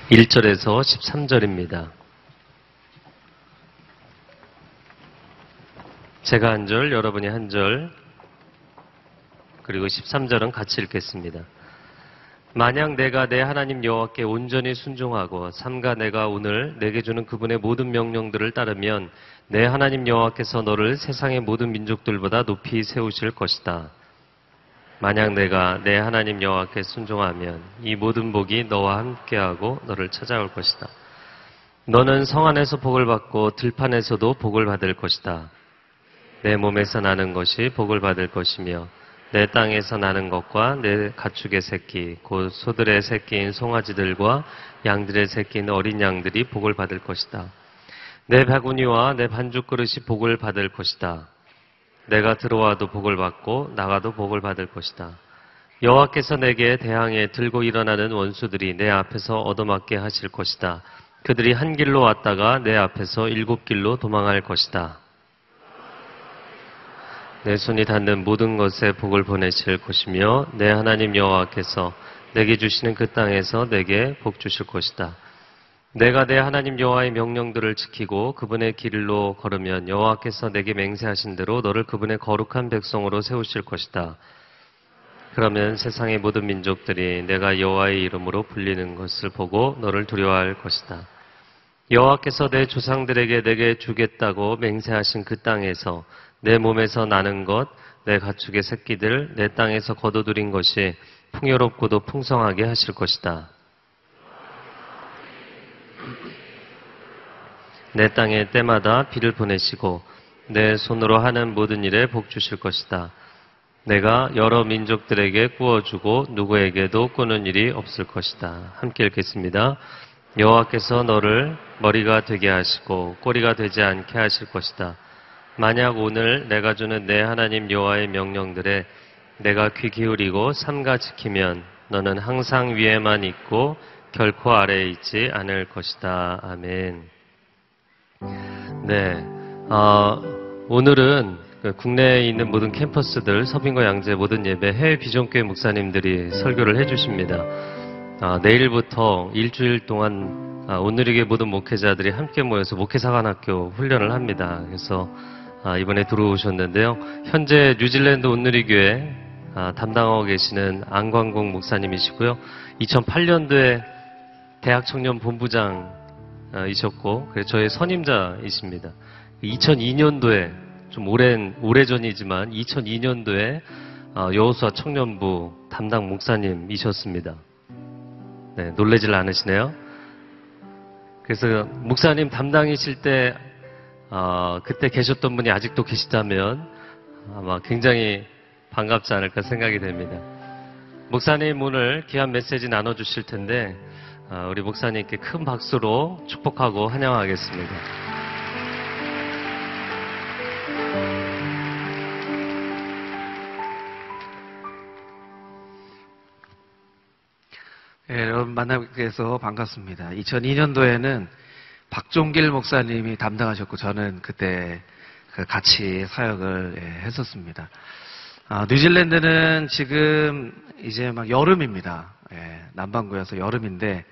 (1절에서) (13절입니다) 제가 한 절, 여러분이 한 절, 그리고 13절은 같이 읽겠습니다. 만약 내가 내 하나님 여호와께 온전히 순종하고 삼가 내가 오늘 내게 주는 그분의 모든 명령들을 따르면 내 하나님 여호와께서 너를 세상의 모든 민족들보다 높이 세우실 것이다. 만약 내가 내 하나님 여호와께 순종하면 이 모든 복이 너와 함께하고 너를 찾아올 것이다. 너는 성 안에서 복을 받고 들판에서도 복을 받을 것이다. 내 몸에서 나는 것이 복을 받을 것이며 내 땅에서 나는 것과 내 가축의 새끼 곧 소들의 새끼인 송아지들과 양들의 새끼인 어린 양들이 복을 받을 것이다. 내 바구니와 내 반죽 그릇이 복을 받을 것이다. 내가 들어와도 복을 받고 나가도 복을 받을 것이다. 여호와께서 내게 대항해 들고 일어나는 원수들이 내 앞에서 얻어맞게 하실 것이다. 그들이 한 길로 왔다가 내 앞에서 7길로 도망할 것이다. 내 손이 닿는 모든 것에 복을 보내실 것이며 내 하나님 여호와께서 내게 주시는 그 땅에서 내게 복 주실 것이다. 내가 내 하나님 여호와의 명령들을 지키고 그분의 길로 걸으면 여호와께서 내게 맹세하신 대로 너를 그분의 거룩한 백성으로 세우실 것이다. 그러면 세상의 모든 민족들이 내가 여호와의 이름으로 불리는 것을 보고 너를 두려워할 것이다. 여호와께서 내 조상들에게 내게 주겠다고 맹세하신 그 땅에서 내 몸에서 나는 것, 내 가축의 새끼들, 내 땅에서 거둬들인 것이 풍요롭고도 풍성하게 하실 것이다. 내 땅에 때마다 비를 보내시고 내 손으로 하는 모든 일에 복 주실 것이다. 내가 여러 민족들에게 구워주고 누구에게도 꾸는 일이 없을 것이다. 함께 읽겠습니다. 여호와께서 너를 머리가 되게 하시고 꼬리가 되지 않게 하실 것이다. 만약 오늘 내가 주는 내 하나님 여호와의 명령들에 내가 귀 기울이고 삼가 지키면 너는 항상 위에만 있고 결코 아래에 있지 않을 것이다. 아멘. 네, 오늘은 국내에 있는 모든 캠퍼스들, 서빙과 양재 모든 예배, 해외 비전교회 목사님들이 설교를 해주십니다. 내일부터 일주일 동안 온누리교회 모든 목회자들이 함께 모여서 목회사관학교 훈련을 합니다. 그래서 이번에 들어오셨는데요. 현재 뉴질랜드 온누리교회 담당하고 계시는 안광공 목사님이시고요. 2008년도에 대학청년 본부장이셨고 저의 선임자이십니다. 2002년도에 좀 오래전이지만 2002년도에 여호수아 청년부 담당 목사님이셨습니다. 네, 놀라질 않으시네요. 그래서 목사님 담당이실 때 그때 계셨던 분이 아직도 계시다면 아마 굉장히 반갑지 않을까 생각이 됩니다. 목사님 오늘 귀한 메시지 나눠주실 텐데 우리 목사님께 큰 박수로 축복하고 환영하겠습니다. 네, 여러분 만나게 돼서 반갑습니다. 2002년도에는 박종길 목사님이 담당하셨고 저는 그때 같이 사역을 했었습니다. 뉴질랜드는 지금 이제 막 여름입니다. 남반구여서 여름인데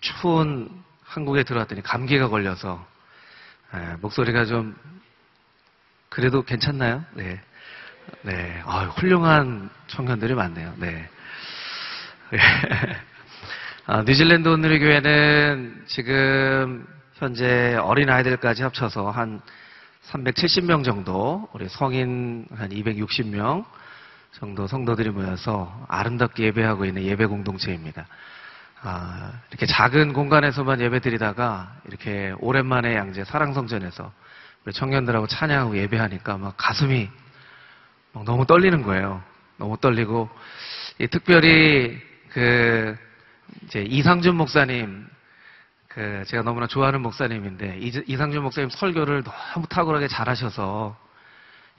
추운 한국에 들어왔더니 감기가 걸려서 목소리가 좀 그래도 괜찮나요? 네, 네, 훌륭한 청년들이 많네요. 네. 뉴질랜드 온누리교회는 지금 현재 어린아이들까지 합쳐서 한 370명 정도, 우리 성인 한 260명 정도 성도들이 모여서 아름답게 예배하고 있는 예배 공동체입니다. 이렇게 작은 공간에서만 예배 드리다가 이렇게 오랜만에 양재 사랑성전에서 우리 청년들하고 찬양하고 예배하니까 막 가슴이 막 너무 떨리는 거예요. 너무 떨리고, 특별히 이제 이상준 목사님, 제가 너무나 좋아하는 목사님인데, 이상준 목사님 설교를 너무 탁월하게 잘하셔서,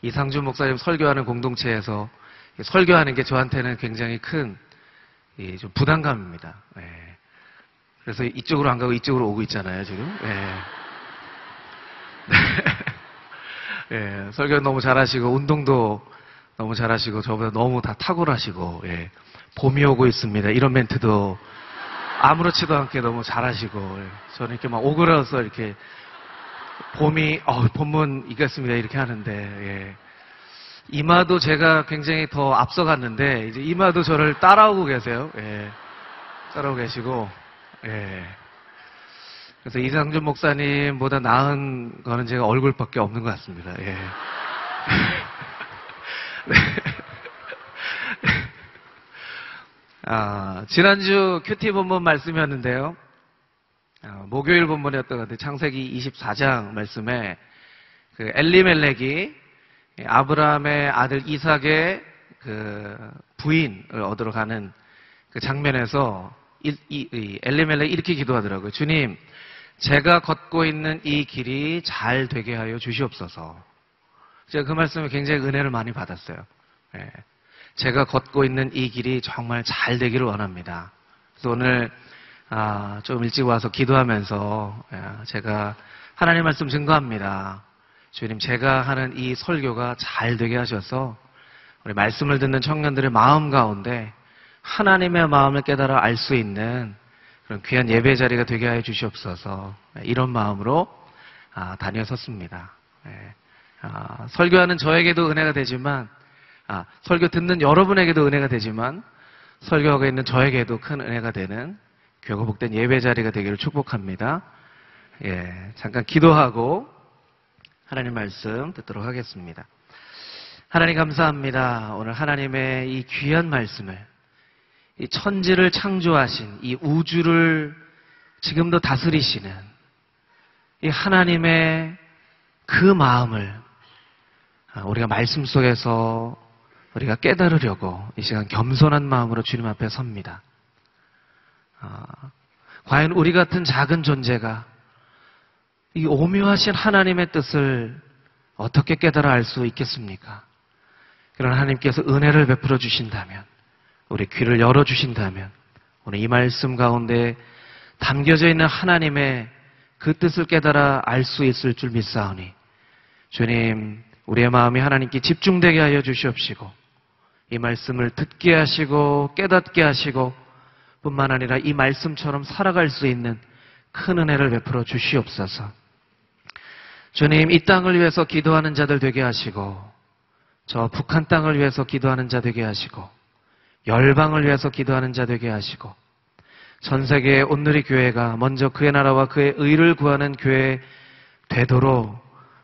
이상준 목사님 설교하는 공동체에서 설교하는 게 저한테는 굉장히 큰, 좀 부담감입니다. 네. 그래서 이쪽으로 안 가고 이쪽으로 오고 있잖아요, 지금. 네. 예, 설교 너무 잘하시고, 운동도 너무 잘하시고, 저보다 너무 다 탁월하시고, 예, 봄이 오고 있습니다. 이런 멘트도 아무렇지도 않게 너무 잘하시고, 예, 저는 이렇게 막 오그라서 이렇게 봄이, 봄은 이겼습니다. 이렇게 하는데, 예. 이마도 제가 굉장히 더 앞서갔는데, 이제 이마도 저를 따라오고 계세요. 예. 따라오고 계시고, 예. 그래서 이상준 목사님보다 나은 거는 제가 얼굴밖에 없는 것 같습니다. 예. 네. 지난주 큐티 본문 말씀이었는데요. 목요일 본문이었던 것 같아요. 창세기 24장 말씀에 그 엘리멜렉이 아브라함의 아들 이삭의 그 부인을 얻으러 가는 그 장면에서 엘리멜렉이 이렇게 기도하더라고요. 주님, 제가 걷고 있는 이 길이 잘 되게 하여 주시옵소서. 제가 그 말씀에 굉장히 은혜를 많이 받았어요. 예. 제가 걷고 있는 이 길이 정말 잘 되기를 원합니다. 그래서 오늘 좀 일찍 와서 기도하면서 제가 하나님 말씀 증거합니다. 주님, 제가 하는 이 설교가 잘 되게 하셔서 우리 말씀을 듣는 청년들의 마음 가운데 하나님의 마음을 깨달아 알 수 있는 그런 귀한 예배 자리가 되게 하여 주시옵소서. 이런 마음으로 다녀섰습니다. 설교하는 저에게도 은혜가 되지만, 설교 듣는 여러분에게도 은혜가 되지만, 설교하고 있는 저에게도 큰 은혜가 되는 귀하고 복된 예배 자리가 되기를 축복합니다. 예, 잠깐 기도하고 하나님 말씀 듣도록 하겠습니다. 하나님 감사합니다. 오늘 하나님의 이 귀한 말씀을, 이 천지를 창조하신 이 우주를 지금도 다스리시는 이 하나님의 그 마음을 우리가 말씀 속에서 우리가 깨달으려고 이 시간 겸손한 마음으로 주님 앞에 섭니다. 과연 우리 같은 작은 존재가 이 오묘하신 하나님의 뜻을 어떻게 깨달아 알 수 있겠습니까? 그러나 하나님께서 은혜를 베풀어 주신다면, 우리 귀를 열어주신다면 오늘 이 말씀 가운데 담겨져 있는 하나님의 그 뜻을 깨달아 알 수 있을 줄 믿사오니 주님, 우리의 마음이 하나님께 집중되게 하여 주시옵시고 이 말씀을 듣게 하시고 깨닫게 하시고 뿐만 아니라 이 말씀처럼 살아갈 수 있는 큰 은혜를 베풀어 주시옵소서. 주님, 이 땅을 위해서 기도하는 자들 되게 하시고 저 북한 땅을 위해서 기도하는 자 되게 하시고 열방을 위해서 기도하는 자 되게 하시고 전 세계의 온누리 교회가 먼저 그의 나라와 그의 의를 구하는 교회 되도록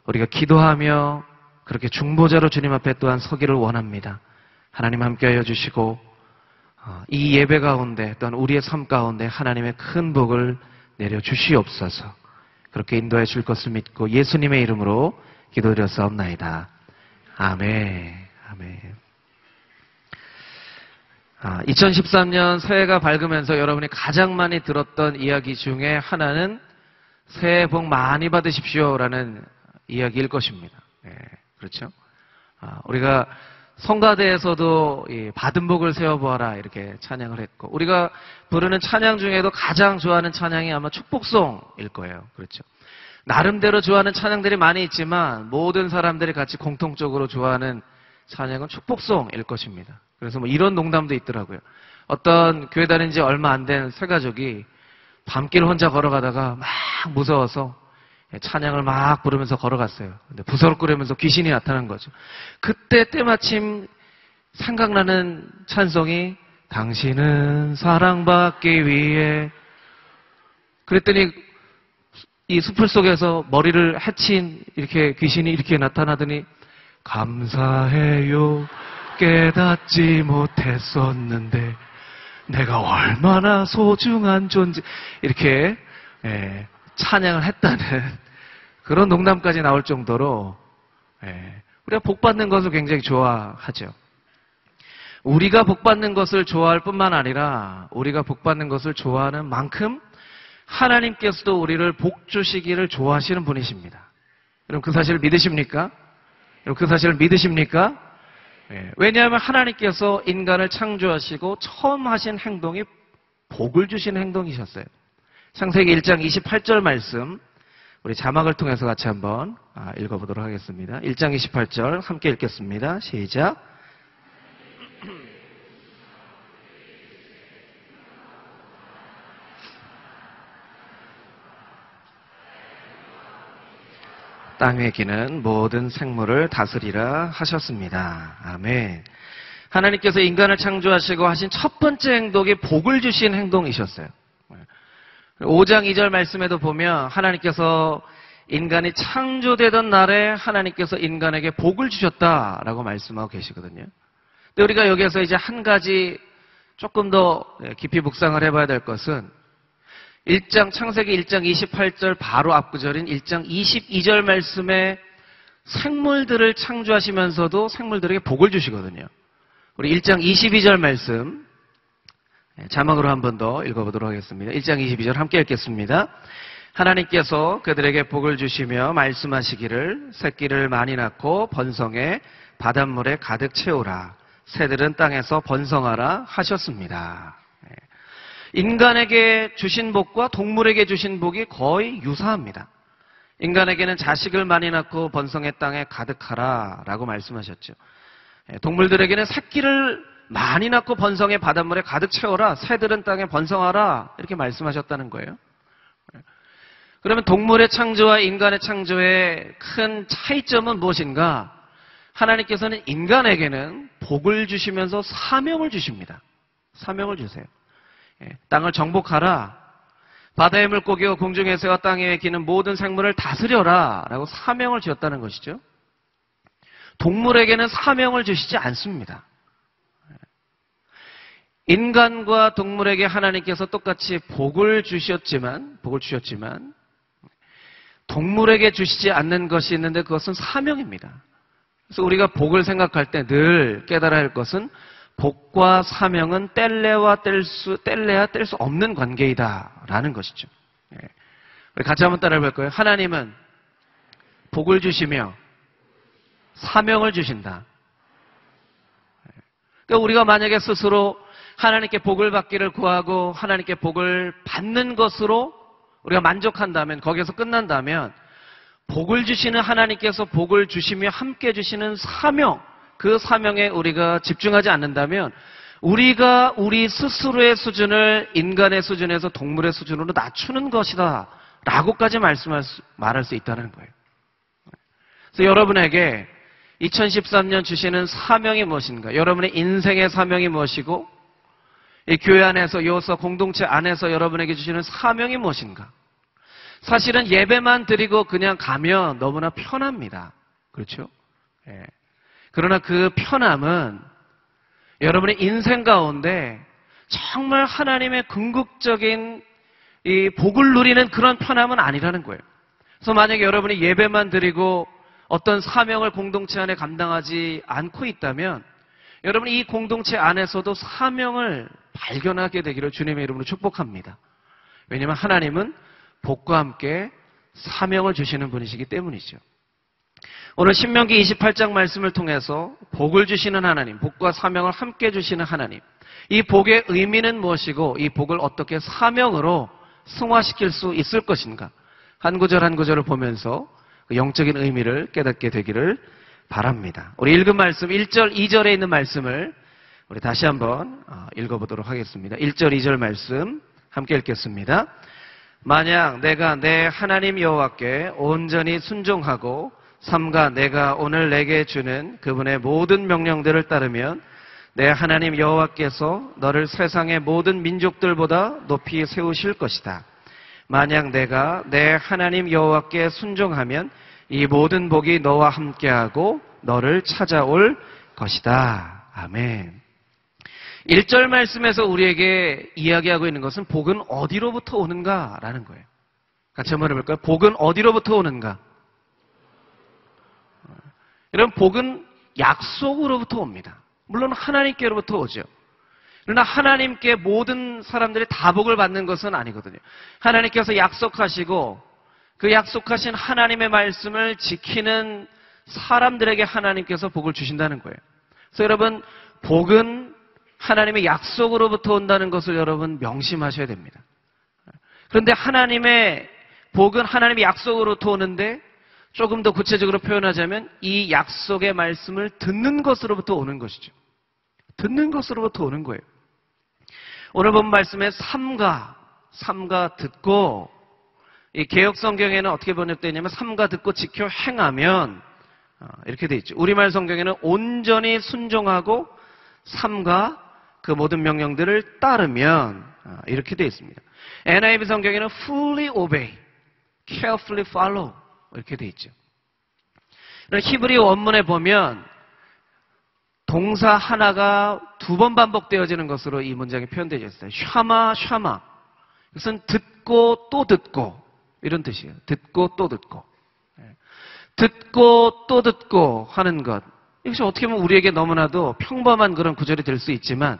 우리가 기도하며 그렇게 중보자로 주님 앞에 또한 서기를 원합니다. 하나님 함께하여 주시고 이 예배 가운데 또한 우리의 삶 가운데 하나님의 큰 복을 내려 주시옵소서. 그렇게 인도해 줄 것을 믿고 예수님의 이름으로 기도드렸사옵나이다. 아멘. 아멘. 2013년 새해가 밝으면서 여러분이 가장 많이 들었던 이야기 중에 하나는 새해 복 많이 받으십시오라는 이야기일 것입니다. 예, 그렇죠? 우리가 성가대에서도 받은 복을 세워보아라 이렇게 찬양을 했고, 우리가 부르는 찬양 중에도 가장 좋아하는 찬양이 아마 축복송일 거예요. 그렇죠? 나름대로 좋아하는 찬양들이 많이 있지만 모든 사람들이 같이 공통적으로 좋아하는 찬양은 축복송일 것입니다. 그래서 뭐 이런 농담도 있더라고요. 어떤 교회 다닌 지 얼마 안 된 새가족이 밤길 혼자 걸어가다가 막 무서워서 찬양을 막 부르면서 걸어갔어요. 근데 부스럭거리면서 귀신이 나타난 거죠. 그때 때마침 생각나는 찬송이 당신은 사랑받기 위해, 그랬더니 이 숲을 속에서 머리를 해친 이렇게 귀신이 이렇게 나타나더니 감사해요 깨닫지 못했었는데 내가 얼마나 소중한 존재, 이렇게 찬양을 했다는 그런 농담까지 나올 정도로 우리가 복받는 것을 굉장히 좋아하죠. 우리가 복받는 것을 좋아할 뿐만 아니라 우리가 복받는 것을 좋아하는 만큼 하나님께서도 우리를 복 주시기를 좋아하시는 분이십니다. 여러분 그 사실을 믿으십니까? 여러분 그 사실을 믿으십니까? 왜냐하면 하나님께서 인간을 창조하시고 처음 하신 행동이 복을 주시는 행동이셨어요. 창세기 1장 28절 말씀 우리 자막을 통해서 같이 한번 읽어보도록 하겠습니다. 1장 28절 함께 읽겠습니다. 시작. 땅에 기는 모든 생물을 다스리라 하셨습니다. 아멘. 하나님께서 인간을 창조하시고 하신 첫 번째 행동이 복을 주신 행동이셨어요. 5장 2절 말씀에도 보면 하나님께서 인간이 창조되던 날에 하나님께서 인간에게 복을 주셨다라고 말씀하고 계시거든요. 근데 우리가 여기에서 이제 한 가지 조금 더 깊이 묵상을 해봐야 될 것은 창세기 1장 28절 바로 앞구절인 1장 22절 말씀에 생물들을 창조하시면서도 생물들에게 복을 주시거든요. 우리 1장 22절 말씀 자막으로 한 번 더 읽어보도록 하겠습니다. 1장 22절 함께 읽겠습니다. 하나님께서 그들에게 복을 주시며 말씀하시기를 새끼를 많이 낳고 번성해 바닷물에 가득 채우라. 새들은 땅에서 번성하라 하셨습니다. 인간에게 주신 복과 동물에게 주신 복이 거의 유사합니다. 인간에게는 자식을 많이 낳고 번성해 땅에 가득하라 라고 말씀하셨죠. 동물들에게는 새끼를 많이 낳고 번성해 바닷물에 가득 채워라. 새들은 땅에 번성하라. 이렇게 말씀하셨다는 거예요. 그러면 동물의 창조와 인간의 창조의 큰 차이점은 무엇인가? 하나님께서는 인간에게는 복을 주시면서 사명을 주십니다. 사명을 주세요. 땅을 정복하라. 바다의 물고기와 공중의 새와 땅에 기는 모든 생물을 다스려라 라고 사명을 주었다는 것이죠. 동물에게는 사명을 주시지 않습니다. 인간과 동물에게 하나님께서 똑같이 복을 주셨지만 동물에게 주시지 않는 것이 있는데 그것은 사명입니다. 그래서 우리가 복을 생각할 때 늘 깨달아야 할 것은 복과 사명은 뗄래야 뗄 수 없는 관계이다라는 것이죠. 우리 같이 한번 따라해 볼 거예요. 하나님은 복을 주시며 사명을 주신다. 그러니까 우리가 만약에 스스로 하나님께 복을 받기를 구하고 하나님께 복을 받는 것으로 우리가 만족한다면, 거기에서 끝난다면 복을 주시는 하나님께서 복을 주시며 함께 주시는 사명, 그 사명에 우리가 집중하지 않는다면 우리가 우리 스스로의 수준을 인간의 수준에서 동물의 수준으로 낮추는 것이다 라고까지 말할 수 있다는 거예요. 그래서 여러분에게 2013년 주시는 사명이 무엇인가? 여러분의 인생의 사명이 무엇이고 이 교회 안에서 요서 공동체 안에서 여러분에게 주시는 사명이 무엇인가? 사실은 예배만 드리고 그냥 가면 너무나 편합니다. 그렇죠? 예. 그러나 그 편함은 여러분의 인생 가운데 정말 하나님의 궁극적인 이 복을 누리는 그런 편함은 아니라는 거예요. 그래서 만약에 여러분이 예배만 드리고 어떤 사명을 공동체 안에 감당하지 않고 있다면 여러분이 이 공동체 안에서도 사명을 발견하게 되기를 주님의 이름으로 축복합니다. 왜냐하면 하나님은 복과 함께 사명을 주시는 분이시기 때문이죠. 오늘 신명기 28장 말씀을 통해서 복을 주시는 하나님, 복과 사명을 함께 주시는 하나님, 이 복의 의미는 무엇이고 이 복을 어떻게 사명으로 승화시킬 수 있을 것인가? 한 구절 한 구절을 보면서 그 영적인 의미를 깨닫게 되기를 바랍니다. 우리 읽은 말씀 1절, 2절에 있는 말씀을 우리 다시 한번 읽어보도록 하겠습니다. 1절, 2절 말씀 함께 읽겠습니다. 만약 내가 내 하나님 여호와께 온전히 순종하고 삼가 내가 오늘 내게 주는 그분의 모든 명령들을 따르면 내 하나님 여호와께서 너를 세상의 모든 민족들보다 높이 세우실 것이다. 만약 내가 내 하나님 여호와께 순종하면 이 모든 복이 너와 함께하고 너를 찾아올 것이다. 아멘. 1절 말씀에서 우리에게 이야기하고 있는 것은 복은 어디로부터 오는가라는 거예요. 같이 한번 해볼까요? 복은 어디로부터 오는가? 여러분, 복은 약속으로부터 옵니다. 물론 하나님께로부터 오죠. 그러나 하나님께 모든 사람들이 다 복을 받는 것은 아니거든요. 하나님께서 약속하시고 그 약속하신 하나님의 말씀을 지키는 사람들에게 하나님께서 복을 주신다는 거예요. 그래서 여러분, 복은 하나님의 약속으로부터 온다는 것을 여러분 명심하셔야 됩니다. 그런데 하나님의 복은 하나님의 약속으로부터 오는데 조금 더 구체적으로 표현하자면 이 약속의 말씀을 듣는 것으로부터 오는 것이죠. 듣는 것으로부터 오는 거예요. 오늘 본 말씀에 삼가 듣고, 이 개역 성경에는 어떻게 번역되어 있냐면 삼가 듣고 지켜 행하면 이렇게 되어 있죠. 우리말 성경에는 온전히 순종하고 삼가 그 모든 명령들을 따르면 이렇게 되어 있습니다. NIV 성경에는 fully obey, carefully follow 이렇게 되어 있죠. 히브리 원문에 보면 동사 하나가 두 번 반복되어지는 것으로 이 문장이 표현되어 있어요. 샤마. 이것은 듣고 또 듣고 이런 뜻이에요. 듣고 또 듣고. 듣고 또 듣고 하는 것. 이것이 어떻게 보면 우리에게 너무나도 평범한 그런 구절이 될 수 있지만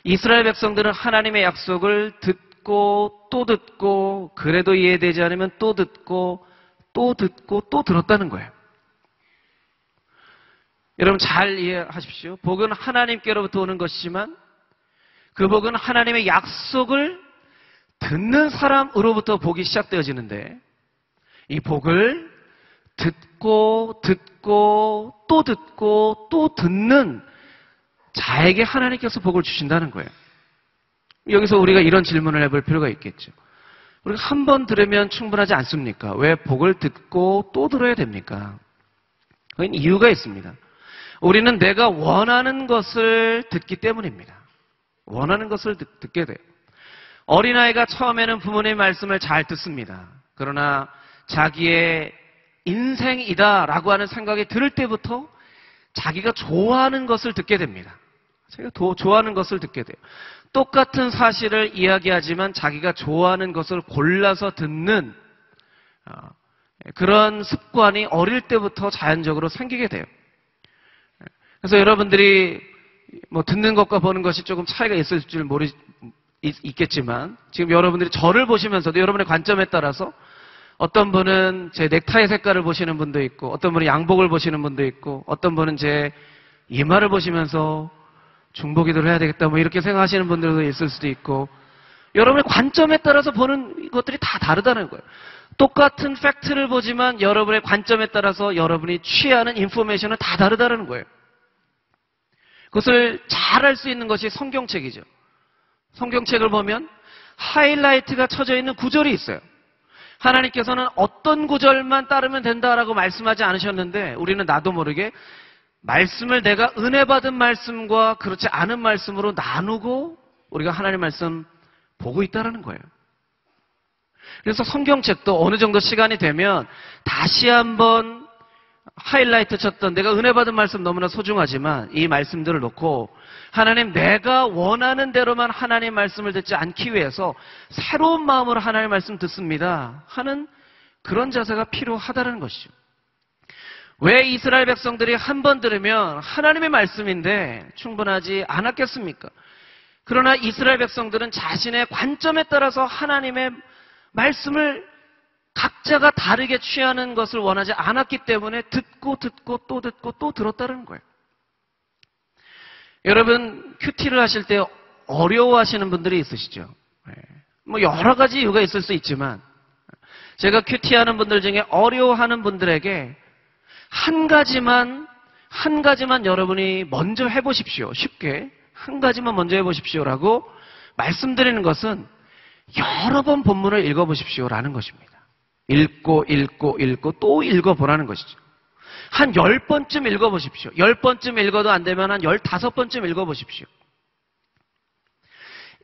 이스라엘 백성들은 하나님의 약속을 듣고 또 듣고 그래도 이해되지 않으면 또 듣고 또 들었다는 거예요. 여러분 잘 이해하십시오. 복은 하나님께로부터 오는 것이지만 그 복은 하나님의 약속을 듣는 사람으로부터 복이 시작되어지는데 이 복을 듣고 또 듣는 자에게 하나님께서 복을 주신다는 거예요. 여기서 우리가 이런 질문을 해볼 필요가 있겠죠. 우리가 한 번 들으면 충분하지 않습니까? 왜 복을 듣고 또 들어야 됩니까? 그건 이유가 있습니다. 우리는 내가 원하는 것을 듣기 때문입니다. 원하는 것을 듣게 돼요. 어린아이가 처음에는 부모님의 말씀을 잘 듣습니다. 그러나 자기의 인생이다라고 하는 생각이 들을 때부터 자기가 좋아하는 것을 듣게 됩니다. 자기가 좋아하는 것을 듣게 돼요. 똑같은 사실을 이야기하지만 자기가 좋아하는 것을 골라서 듣는 그런 습관이 어릴 때부터 자연적으로 생기게 돼요. 그래서 여러분들이 뭐 듣는 것과 보는 것이 조금 차이가 있을 줄 있겠지만 지금 여러분들이 저를 보시면서도 여러분의 관점에 따라서 어떤 분은 제 넥타이 색깔을 보시는 분도 있고 어떤 분은 양복을 보시는 분도 있고 어떤 분은 제 이마를 보시면서 중보기도를 해야 되겠다 뭐 이렇게 생각하시는 분들도 있을 수도 있고 여러분의 관점에 따라서 보는 것들이 다 다르다는 거예요. 똑같은 팩트를 보지만 여러분의 관점에 따라서 여러분이 취하는 인포메이션은 다 다르다는 거예요. 그것을 잘 알 수 있는 것이 성경책이죠. 성경책을 보면 하이라이트가 쳐져 있는 구절이 있어요. 하나님께서는 어떤 구절만 따르면 된다라고 말씀하지 않으셨는데 우리는 나도 모르게 말씀을 내가 은혜 받은 말씀과 그렇지 않은 말씀으로 나누고 우리가 하나님의 말씀 보고 있다는 거예요. 그래서 성경책도 어느 정도 시간이 되면 다시 한번 하이라이트 쳤던 내가 은혜 받은 말씀 너무나 소중하지만 이 말씀들을 놓고 하나님 내가 원하는 대로만 하나님의 말씀을 듣지 않기 위해서 새로운 마음으로 하나님의 말씀 듣습니다 하는 그런 자세가 필요하다는 것이죠. 왜 이스라엘 백성들이 한 번 들으면 하나님의 말씀인데 충분하지 않았겠습니까? 그러나 이스라엘 백성들은 자신의 관점에 따라서 하나님의 말씀을 각자가 다르게 취하는 것을 원하지 않았기 때문에 듣고 또 들었다는 거예요. 여러분 큐티를 하실 때 어려워하시는 분들이 있으시죠? 뭐 여러 가지 이유가 있을 수 있지만 제가 큐티하는 분들 중에 어려워하는 분들에게 한 가지만 여러분이 먼저 해보십시오. 쉽게 한 가지만 먼저 해보십시오라고 말씀드리는 것은 여러 번 본문을 읽어보십시오라는 것입니다. 읽고 또 읽어보라는 것이죠. 한 10번쯤 읽어보십시오. 10번쯤 읽어도 안 되면 한 15번쯤 읽어보십시오.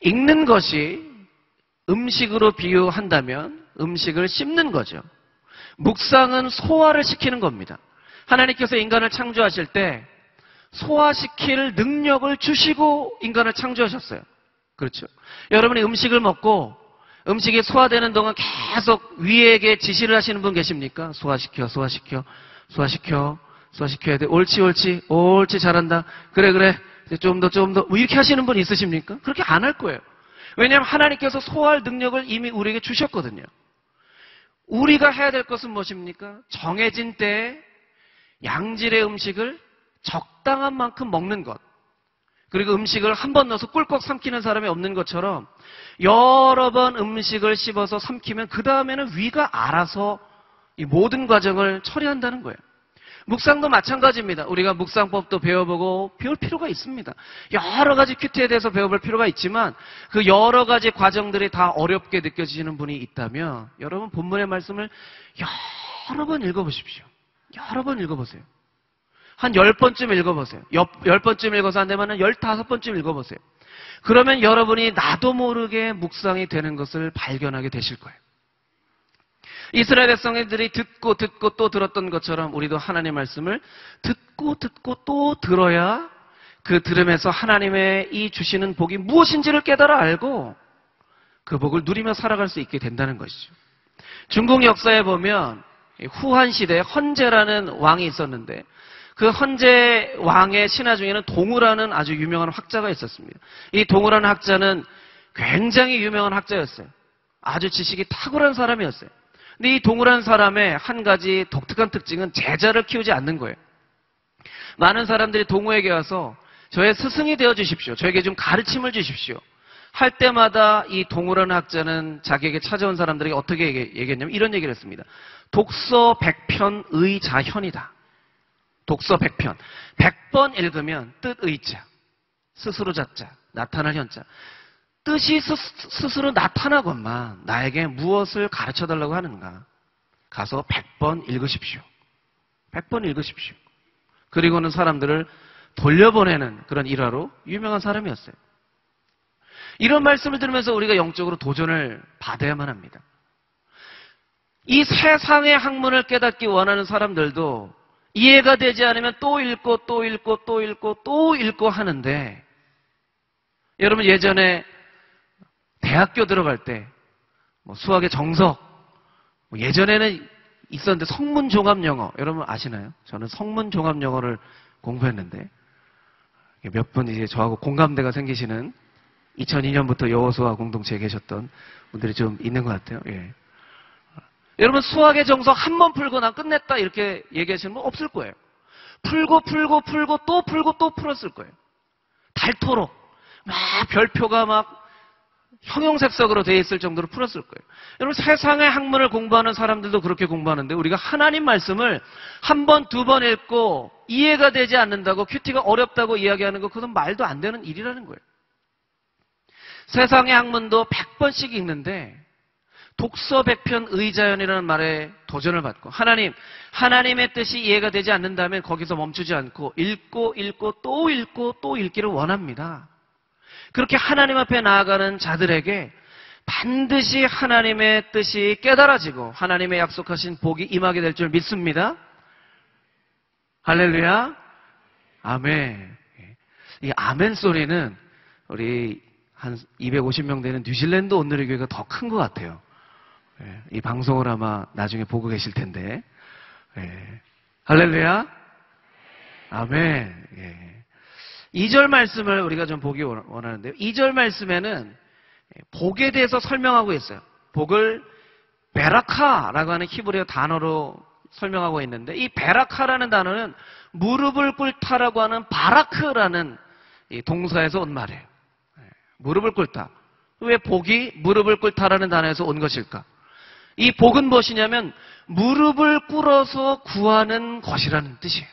읽는 것이 음식으로 비유한다면 음식을 씹는 거죠. 묵상은 소화를 시키는 겁니다. 하나님께서 인간을 창조하실 때 소화시킬 능력을 주시고 인간을 창조하셨어요. 그렇죠. 여러분이 음식을 먹고 음식이 소화되는 동안 계속 위에게 지시를 하시는 분 계십니까? 소화시켜야 돼. 옳지 잘한다. 그래 좀 더 뭐 이렇게 하시는 분 있으십니까? 그렇게 안 할 거예요. 왜냐하면 하나님께서 소화할 능력을 이미 우리에게 주셨거든요. 우리가 해야 될 것은 무엇입니까? 정해진 때에 양질의 음식을 적당한 만큼 먹는 것. 그리고 음식을 한 번 넣어서 꿀꺽 삼키는 사람이 없는 것처럼 여러 번 음식을 씹어서 삼키면 그 다음에는 위가 알아서 이 모든 과정을 처리한다는 거예요. 묵상도 마찬가지입니다. 우리가 묵상법도 배워보고 배울 필요가 있습니다. 여러 가지 큐티에 대해서 배워볼 필요가 있지만 그 여러 가지 과정들이 다 어렵게 느껴지시는 분이 있다면 여러분 본문의 말씀을 여러 번 읽어보십시오. 여러 번 읽어보세요. 한 10번쯤 읽어보세요. 10번쯤 읽어서 안 되면 15번쯤 읽어보세요. 그러면 여러분이 나도 모르게 묵상이 되는 것을 발견하게 되실 거예요. 이스라엘 백성들이 듣고 또 들었던 것처럼 우리도 하나님의 말씀을 듣고 또 들어야 그 들음에서 하나님의 이 주시는 복이 무엇인지를 깨달아 알고 그 복을 누리며 살아갈 수 있게 된다는 것이죠. 중국 역사에 보면 후한 시대에 헌제라는 왕이 있었는데 그 헌제 왕의 신하 중에는 동우라는 아주 유명한 학자가 있었습니다. 이 동우라는 학자는 굉장히 유명한 학자였어요. 아주 지식이 탁월한 사람이었어요. 근데 이 동우라는 사람의 한 가지 독특한 특징은 제자를 키우지 않는 거예요. 많은 사람들이 동우에게 와서 저의 스승이 되어 주십시오. 저에게 좀 가르침을 주십시오. 할 때마다 이 동우라는 학자는 자기에게 찾아온 사람들에게 어떻게 얘기했냐면 이런 얘기를 했습니다. 독서 100편 의자현이다. 독서 100편. 100번 읽으면 뜻 의자, 스스로 자자, 나타날 현자. 뜻이 스스로 나타나건만 나에게 무엇을 가르쳐달라고 하는가. 가서 100번 읽으십시오. 100번 읽으십시오. 그리고는 사람들을 돌려보내는 그런 일화로 유명한 사람이었어요. 이런 말씀을 들으면서 우리가 영적으로 도전을 받아야만 합니다. 이 세상의 학문을 깨닫기 원하는 사람들도 이해가 되지 않으면 또 읽고 하는데 여러분 예전에 대학교 들어갈 때 수학의 정석 예전에는 있었는데 성문종합영어 여러분 아시나요? 저는 성문종합영어를 공부했는데 몇 분 이제 저하고 공감대가 생기시는 2002년부터 여호수아 공동체에 계셨던 분들이 좀 있는 것 같아요. 예. 여러분 수학의 정석 한 번 풀고 난 끝냈다 이렇게 얘기하시는 분 없을 거예요. 풀고 또 풀었을 거예요. 닳도록 막 별표가 막 형용색석으로 되어 있을 정도로 풀었을 거예요. 여러분 세상의 학문을 공부하는 사람들도 그렇게 공부하는데 우리가 하나님 말씀을 한 번, 두 번 읽고 이해가 되지 않는다고 큐티가 어렵다고 이야기하는 거 그건 말도 안 되는 일이라는 거예요. 세상의 학문도 100번씩 읽는데 독서 100편 의자연이라는 말에 도전을 받고 하나님의 뜻이 이해가 되지 않는다면 거기서 멈추지 않고 읽고 또 읽기를 원합니다. 그렇게 하나님 앞에 나아가는 자들에게 반드시 하나님의 뜻이 깨달아지고 하나님의 약속하신 복이 임하게 될 줄 믿습니다. 할렐루야. 아멘. 이 아멘 소리는 우리 한 250명 되는 뉴질랜드 온누리 교회가 더 큰 것 같아요. 이 방송을 아마 나중에 보고 계실 텐데. 할렐루야. 아멘. 2절 말씀을 우리가 좀 보기 원하는데요. 2절 말씀에는 복에 대해서 설명하고 있어요. 복을 베라카라고 하는 히브리어 단어로 설명하고 있는데 이 베라카라는 단어는 무릎을 꿇다라고 하는 바라크라는 이 동사에서 온 말이에요. 무릎을 꿇다. 왜 복이 무릎을 꿇다라는 단어에서 온 것일까? 이 복은 무엇이냐면 무릎을 꿇어서 구하는 것이라는 뜻이에요.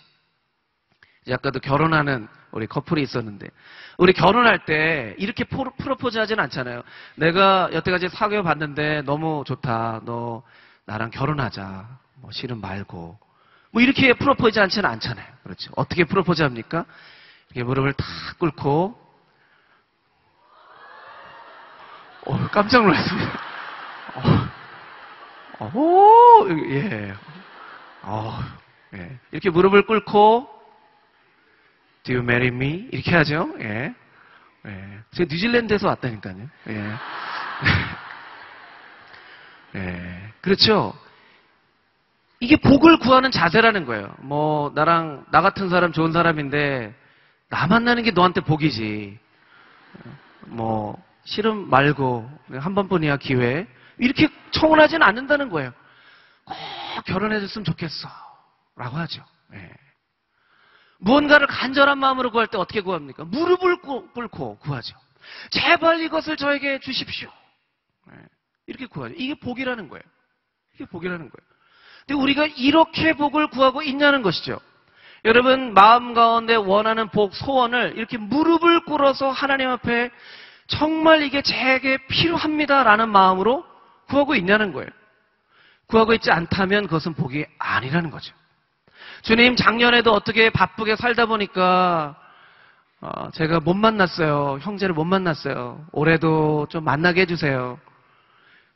아까도 결혼하는 우리 커플이 있었는데 우리 결혼할 때 이렇게 프로포즈 하진 않잖아요. 내가 여태까지 사귀어 봤는데 너무 좋다. 너 나랑 결혼하자. 실은 말고. 이렇게 프로포즈 하지는 않잖아요. 그렇죠. 어떻게 프로포즈 합니까? 이렇게 무릎을 탁 꿇고 깜짝 놀랐습니다. 예. 이렇게 무릎을 꿇고 Do you marry me? 이렇게 하죠. 예. 제가 뉴질랜드에서 왔다니까요. 그렇죠. 이게 복을 구하는 자세라는 거예요. 나 같은 사람 좋은 사람인데 나 만나는 게 너한테 복이지. 실은 말고 한 번뿐이야 기회. 이렇게 청혼하지는 않는다는 거예요. 꼭 결혼해줬으면 좋겠어. 라고 하죠. 무언가를 간절한 마음으로 구할 때 어떻게 구합니까? 무릎을 꿇고 구하죠. 제발 이것을 저에게 주십시오. 이렇게 구하죠. 이게 복이라는 거예요. 이게 복이라는 거예요. 근데 우리가 이렇게 복을 구하고 있냐는 것이죠. 여러분, 마음 가운데 원하는 복, 소원을 이렇게 무릎을 꿇어서 하나님 앞에 정말 이게 제게 필요합니다라는 마음으로 구하고 있냐는 거예요. 구하고 있지 않다면 그것은 복이 아니라는 거죠. 주님, 작년에도 어떻게 바쁘게 살다 보니까 제가 못 만났어요. 형제를 못 만났어요. 올해도 좀 만나게 해주세요.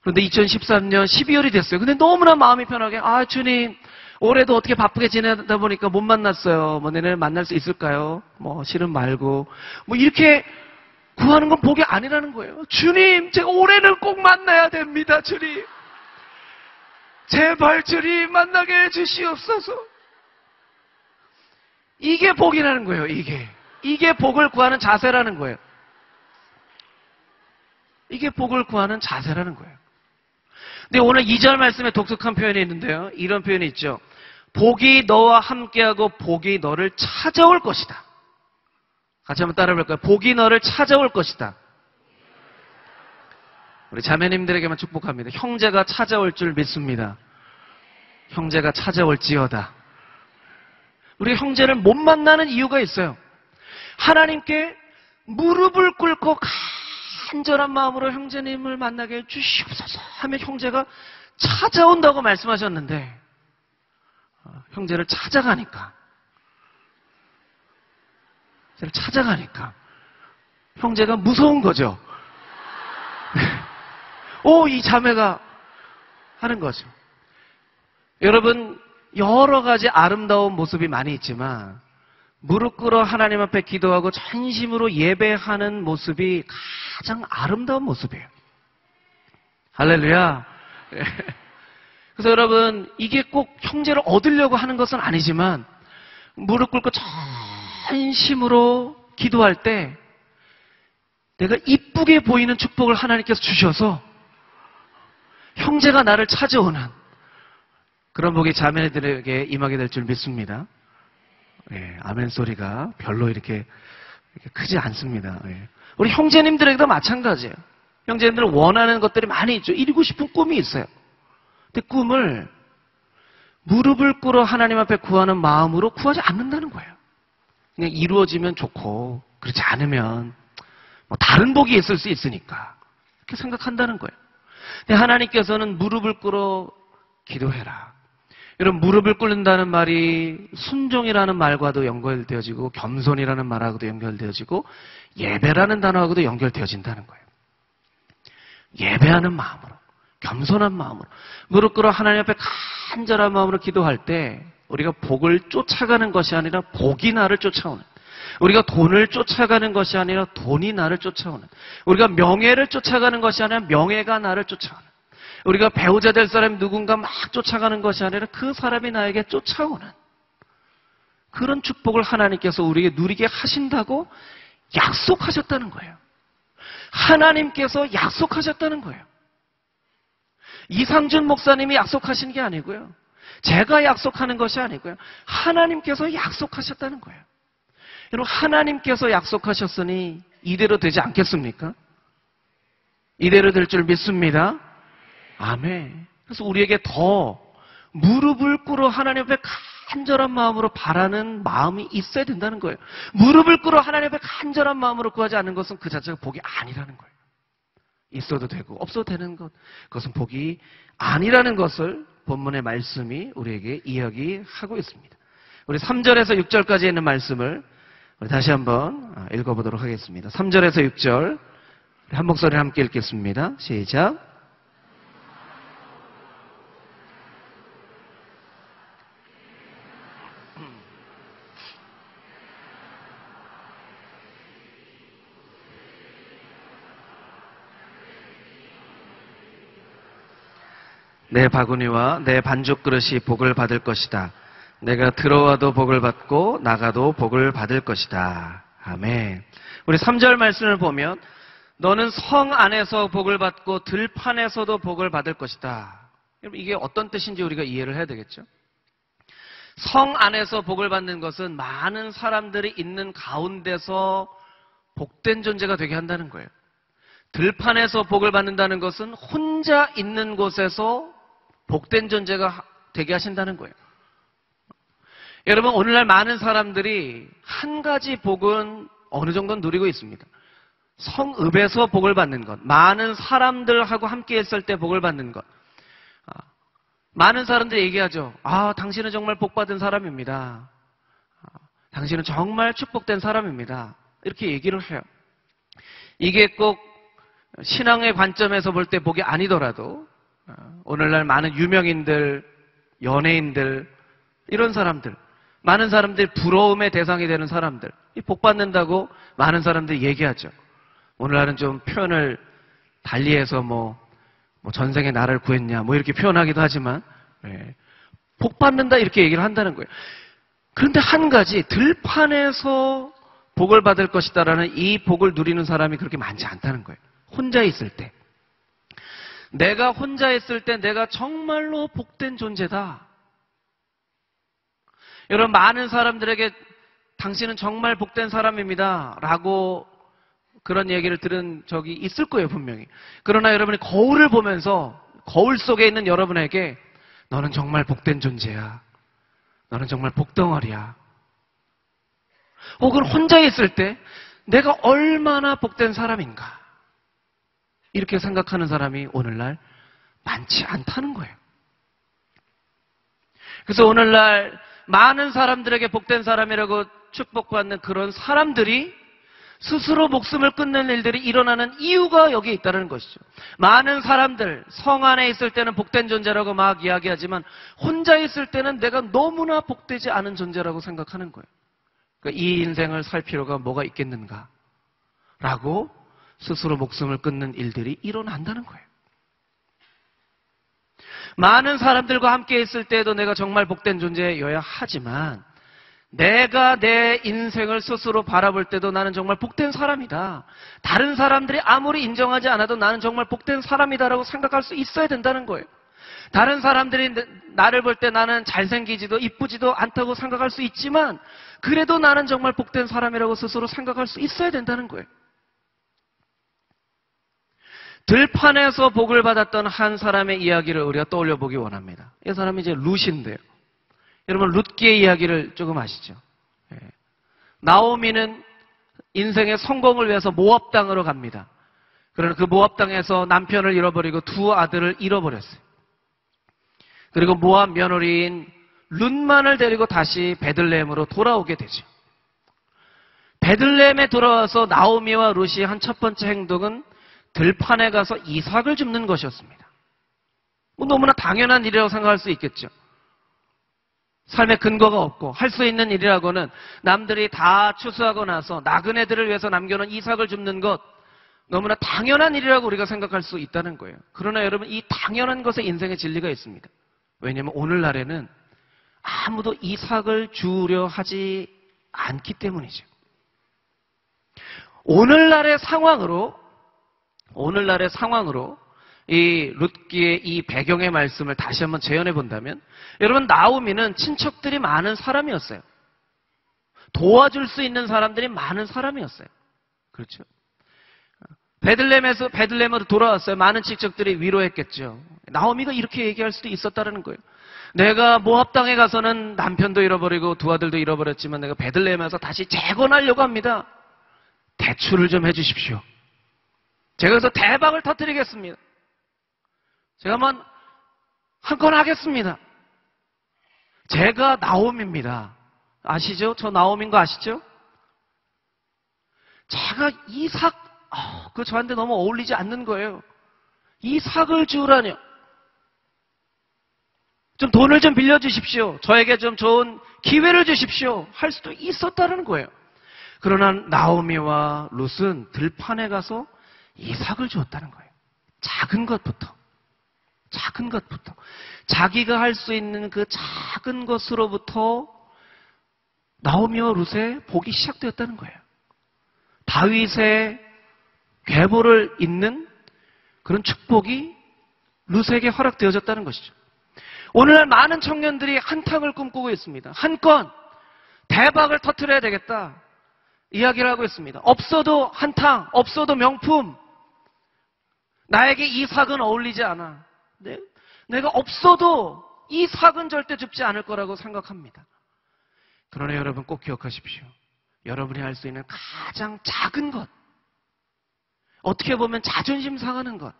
그런데 2013년 12월이 됐어요. 근데 너무나 마음이 편하게, 주님, 올해도 어떻게 바쁘게 지내다 보니까 못 만났어요. 내년에 만날 수 있을까요? 실은 말고. 이렇게 구하는 건 복이 아니라는 거예요. 주님, 제가 올해는 꼭 만나야 됩니다, 주님. 제발 주님 만나게 해주시옵소서. 이게 복이라는 거예요, 이게 복을 구하는 자세라는 거예요. 이게 복을 구하는 자세라는 거예요. 근데 오늘 2절 말씀에 독특한 표현이 있는데요. 이런 표현이 있죠. 복이 너와 함께하고 복이 너를 찾아올 것이다. 같이 한번 따라 해볼까요? 복이 너를 찾아올 것이다. 우리 자매님들에게만 축복합니다. 형제가 찾아올 줄 믿습니다. 형제가 찾아올지어다. 우리 형제를 못 만나는 이유가 있어요. 하나님께 무릎을 꿇고 간절한 마음으로 형제님을 만나게 해주시옵소서 하면 형제가 찾아온다고 말씀하셨는데 형제를 찾아가니까 형제가 무서운 거죠. 이 자매가 하는 거죠. 여러분, 여러 가지 아름다운 모습이 많이 있지만 무릎 꿇어 하나님 앞에 기도하고 전심으로 예배하는 모습이 가장 아름다운 모습이에요. 할렐루야. 그래서 여러분, 이게 꼭 형제를 얻으려고 하는 것은 아니지만 무릎 꿇고 전심으로 기도할 때 내가 이쁘게 보이는 축복을 하나님께서 주셔서 형제가 나를 찾아오는 그런 복이 자매들에게 임하게 될 줄 믿습니다. 아멘 소리가 별로 이렇게 크지 않습니다. 우리 형제님들에게도 마찬가지예요. 형제님들은 원하는 것들이 많이 있죠. 이루고 싶은 꿈이 있어요. 근데 꿈을 무릎을 꿇어 하나님 앞에 구하는 마음으로 구하지 않는다는 거예요. 그냥 이루어지면 좋고 그렇지 않으면 다른 복이 있을 수 있으니까 이렇게 생각한다는 거예요. 근데 하나님께서는 무릎을 꿇어 기도해라. 여러분, 무릎을 꿇는다는 말이 순종이라는 말과도 연결되어지고 겸손이라는 말하고도 연결되어지고 예배라는 단어하고도 연결되어진다는 거예요. 예배하는 마음으로, 겸손한 마음으로 무릎 꿇어 하나님 앞에 간절한 마음으로 기도할 때 우리가 복을 쫓아가는 것이 아니라 복이 나를 쫓아오는, 우리가 돈을 쫓아가는 것이 아니라 돈이 나를 쫓아오는, 우리가 명예를 쫓아가는 것이 아니라 명예가 나를 쫓아오는, 우리가 배우자 될 사람이 누군가 막 쫓아가는 것이 아니라 그 사람이 나에게 쫓아오는 그런 축복을 하나님께서 우리에게 누리게 하신다고 약속하셨다는 거예요. 하나님께서 약속하셨다는 거예요. 이상준 목사님이 약속하신 게 아니고요. 제가 약속하는 것이 아니고요. 하나님께서 약속하셨다는 거예요. 여러분, 하나님께서 약속하셨으니 이대로 되지 않겠습니까? 이대로 될 줄 믿습니다. 아멘. 그래서 우리에게 더 무릎을 꿇어 하나님 앞에 간절한 마음으로 바라는 마음이 있어야 된다는 거예요. 무릎을 꿇어 하나님 앞에 간절한 마음으로 구하지 않는 것은 그 자체가 복이 아니라는 거예요. 있어도 되고 없어도 되는 것, 그것은 복이 아니라는 것을 본문의 말씀이 우리에게 이야기하고 있습니다. 우리 3절에서 6절까지 있는 말씀을 우리 다시 한번 읽어보도록 하겠습니다. 3절에서 6절 한 목소리 함께 읽겠습니다. 시작. 내 바구니와 내 반죽 그릇이 복을 받을 것이다. 내가 들어와도 복을 받고 나가도 복을 받을 것이다. 아멘. 우리 3절 말씀을 보면 너는 성 안에서 복을 받고 들판에서도 복을 받을 것이다. 여러분, 이게 어떤 뜻인지 우리가 이해를 해야 되겠죠? 성 안에서 복을 받는 것은 많은 사람들이 있는 가운데서 복된 존재가 되게 한다는 거예요. 들판에서 복을 받는다는 것은 혼자 있는 곳에서 복된 존재가 되게 하신다는 거예요. 여러분, 오늘날 많은 사람들이 한 가지 복은 어느 정도는 누리고 있습니다. 성읍에서 복을 받는 것, 많은 사람들하고 함께 했을 때 복을 받는 것. 많은 사람들이 얘기하죠. 당신은 정말 복받은 사람입니다. 당신은 정말 축복된 사람입니다. 이렇게 얘기를 해요. 이게 꼭 신앙의 관점에서 볼 때 복이 아니더라도 오늘날 많은 유명인들, 연예인들, 이런 사람들, 많은 사람들이 부러움의 대상이 되는 사람들, 이 복받는다고 많은 사람들이 얘기하죠. 오늘날은 좀 표현을 달리해서 전생에 나를 구했냐, 이렇게 표현하기도 하지만, 복받는다 이렇게 얘기를 한다는 거예요. 그런데 한 가지, 들판에서 복을 받을 것이다라는 이 복을 누리는 사람이 그렇게 많지 않다는 거예요. 혼자 있을 때. 내가 혼자 있을 때 내가 정말로 복된 존재다. 여러분, 많은 사람들에게 당신은 정말 복된 사람입니다 라고 그런 얘기를 들은 적이 있을 거예요, 분명히. 그러나 여러분이 거울을 보면서 거울 속에 있는 여러분에게 너는 정말 복된 존재야, 너는 정말 복덩어리야, 혹은 혼자 있을 때 내가 얼마나 복된 사람인가, 이렇게 생각하는 사람이 오늘날 많지 않다는 거예요. 그래서 오늘날 많은 사람들에게 복된 사람이라고 축복받는 그런 사람들이 스스로 목숨을 끊는 일들이 일어나는 이유가 여기에 있다는 것이죠. 많은 사람들, 성 안에 있을 때는 복된 존재라고 막 이야기하지만 혼자 있을 때는 내가 너무나 복되지 않은 존재라고 생각하는 거예요. 그러니까 이 인생을 살 필요가 뭐가 있겠는가 라고 스스로 목숨을 끊는 일들이 일어난다는 거예요. 많은 사람들과 함께 있을 때에도 내가 정말 복된 존재여야 하지만 내가 내 인생을 스스로 바라볼 때도 나는 정말 복된 사람이다. 다른 사람들이 아무리 인정하지 않아도 나는 정말 복된 사람이다라고 생각할 수 있어야 된다는 거예요. 다른 사람들이 나를 볼 때 나는 잘생기지도 이쁘지도 않다고 생각할 수 있지만 그래도 나는 정말 복된 사람이라고 스스로 생각할 수 있어야 된다는 거예요. 들판에서 복을 받았던 한 사람의 이야기를 우리가 떠올려 보기 원합니다. 이 사람이 이제 룻인데요. 여러분, 룻기의 이야기를 조금 아시죠? 나오미는 인생의 성공을 위해서 모압 땅으로 갑니다. 그러나 그 모압 땅에서 남편을 잃어버리고 두 아들을 잃어버렸어요. 그리고 모압 며느리인 룻만을 데리고 다시 베들레헴으로 돌아오게 되죠. 베들레헴에 돌아와서 나오미와 룻이 한 첫 번째 행동은 들판에 가서 이삭을 줍는 것이었습니다. 너무나 당연한 일이라고 생각할 수 있겠죠. 삶에 근거가 없고 할 수 있는 일이라고는 남들이 다 추수하고 나서 나그네들을 위해서 남겨놓은 이삭을 줍는 것, 너무나 당연한 일이라고 우리가 생각할 수 있다는 거예요. 그러나 여러분, 이 당연한 것에 인생의 진리가 있습니다. 왜냐하면 오늘날에는 아무도 이삭을 주려 하지 않기 때문이죠. 오늘날의 상황으로 이 룻기의 이 배경의 말씀을 다시 한번 재현해 본다면, 여러분, 나오미는 친척들이 많은 사람이었어요. 도와줄 수 있는 사람들이 많은 사람이었어요. 그렇죠? 베들레헴으로 돌아왔어요. 많은 친척들이 위로했겠죠. 나오미가 이렇게 얘기할 수도 있었다는 거예요. 내가 모압 땅에 가서는 남편도 잃어버리고 두 아들도 잃어버렸지만 내가 베들레헴에서 다시 재건하려고 합니다. 대출을 좀 해주십시오. 제가 그래서 대박을 터뜨리겠습니다. 제가 한 건 하겠습니다. 제가 나오미입니다. 아시죠? 저 나오미인 거 아시죠? 제가 이삭, 그거 저한테 너무 어울리지 않는 거예요. 이삭을 주우라뇨. 좀 돈을 좀 빌려주십시오. 저에게 좀 좋은 기회를 주십시오. 할 수도 있었다는 거예요. 그러나 나오미와 룻은 들판에 가서 이삭을 주었다는 거예요. 작은 것부터. 자기가 할 수 있는 그 작은 것으로부터 나오미와 룻의 복이 시작되었다는 거예요. 다윗의 계보를 잇는 그런 축복이 룻에게 허락되어졌다는 것이죠. 오늘날 많은 청년들이 한탕을 꿈꾸고 있습니다. 한 건 대박을 터뜨려야 되겠다 이야기를 하고 있습니다. 없어도 한탕, 없어도 명품. 나에게 이 삭은 어울리지 않아. 내가 없어도 이 삭은 절대 줍지 않을 거라고 생각합니다. 그러나 여러분 꼭 기억하십시오. 여러분이 할 수 있는 가장 작은 것, 어떻게 보면 자존심 상하는 것,